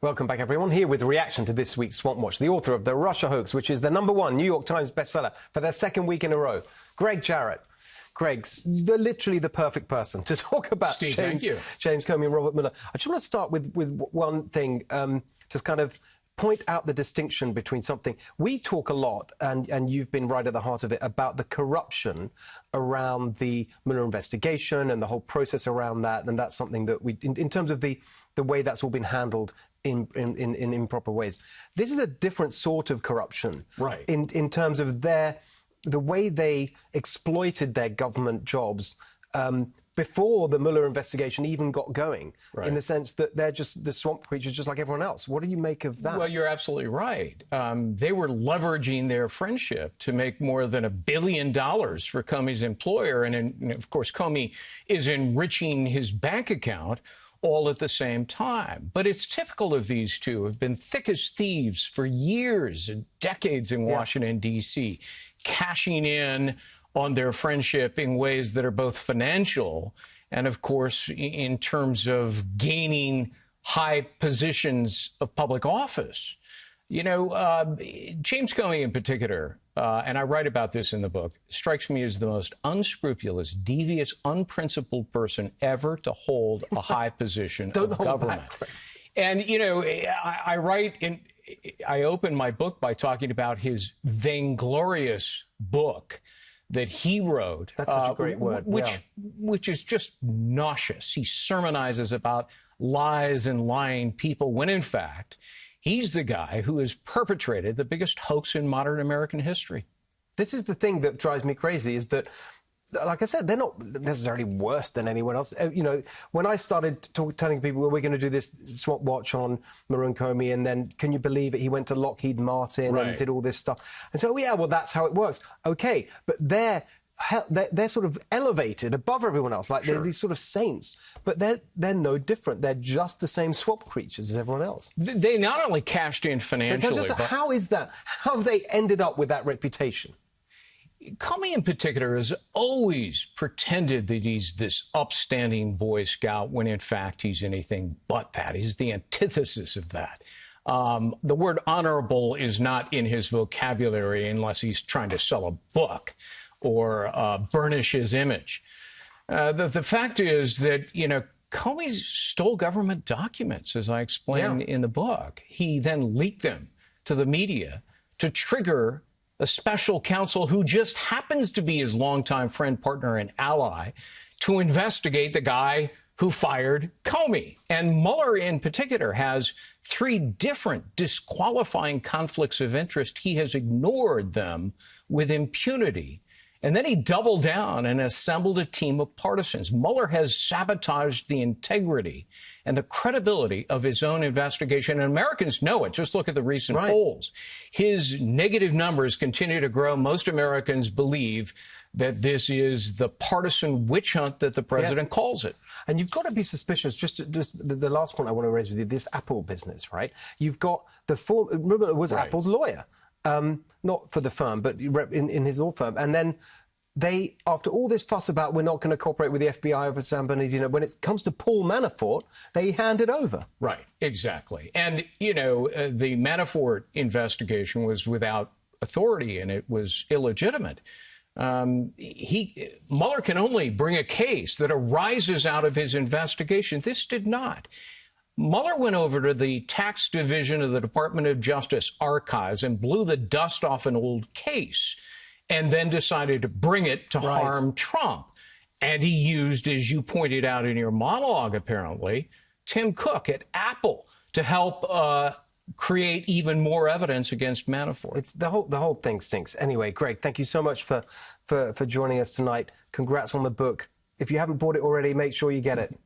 Welcome back, everyone. Here with a reaction to this week's Swamp Watch, the author of The Russia Hoax, which is the #1 New York Times bestseller for their second week in a row, Gregg Jarrett. Greg's literally the perfect person to talk about Steve, James Comey and Robert Mueller. I just want to start with one thing, just kind of point out the distinction between something. We talk a lot, and you've been right at the heart of it, about the corruption around the Mueller investigation and the whole process around that, and that's something that we, in terms of the way that's all been handled in improper ways. This is a different sort of corruption, right? In terms of the way they exploited their government jobs before the Mueller investigation even got going, right. In the sense that they're just the swamp creatures just like everyone else. What do you make of that? Well, you're absolutely right. They were leveraging their friendship to make more than $1 billion for Comey's employer. And of course, Comey is enriching his bank account all at the same time. But it's typical of these two, have been thick as thieves for years and decades in Washington, D.C., cashing in on their friendship in ways that are both financial and, of course, in terms of gaining high positions of public office. You know, James Comey in particular, and I write about this in the book, strikes me as the most unscrupulous, devious, unprincipled person ever to hold a high position of government. And, you know, I open my book by talking about his vainglorious book that he wrote. That's such a great word. Which is just nauseous. He sermonizes about lies and lying people when, in fact, he's the guy who has perpetrated the biggest hoax in modern American history. This is the thing that drives me crazy, is that, like I said, they're not necessarily worse than anyone else. You know, when I started telling people, well, we're going to do this Swamp Watch on Mueller and Comey, and then, can you believe it, he went to Lockheed Martin and did all this stuff. And so, yeah, well, that's how it works. OK, but they're sort of elevated above everyone else, like there's these sort of saints, but they're no different. They're just the same swamp creatures as everyone else. They not only cashed in financially, but how is that? How have they ended up with that reputation? Comey in particular has always pretended that he's this upstanding Boy Scout when in fact he's anything but that. He's the antithesis of that. The word honorable is not in his vocabulary unless he's trying to sell a book or burnish his image. The fact is that, you know, Comey stole government documents, as I explained in the book. He then leaked them to the media to trigger a special counsel who just happens to be his longtime friend, partner, and ally to investigate the guy who fired Comey. And Mueller, in particular, has 3 different disqualifying conflicts of interest. He has ignored them with impunity. And then he doubled down and assembled a team of partisans. Mueller has sabotaged the integrity and the credibility of his own investigation. And Americans know it. Just look at the recent polls. His negative numbers continue to grow. Most Americans believe that this is the partisan witch hunt that the president calls it. And you've got to be suspicious. Just the last point I want to raise with you, this Apple business, right? You've got remember, it was Apple's lawyer. Not for the firm, but in his law firm. And then they, after all this fuss about we're not going to cooperate with the FBI over San Bernardino, when it comes to Paul Manafort, they hand it over. Right, exactly. And, you know, the Manafort investigation was without authority and it was illegitimate. Mueller can only bring a case that arises out of his investigation. This did not. Mueller went over to the tax division of the Department of Justice archives and blew the dust off an old case and then decided to bring it to harm Trump. And he used, as you pointed out in your monologue, apparently, Tim Cook at Apple to help create even more evidence against Manafort. It's the whole thing stinks. Anyway, Greg, thank you so much for joining us tonight. Congrats on the book. If you haven't bought it already, make sure you get it.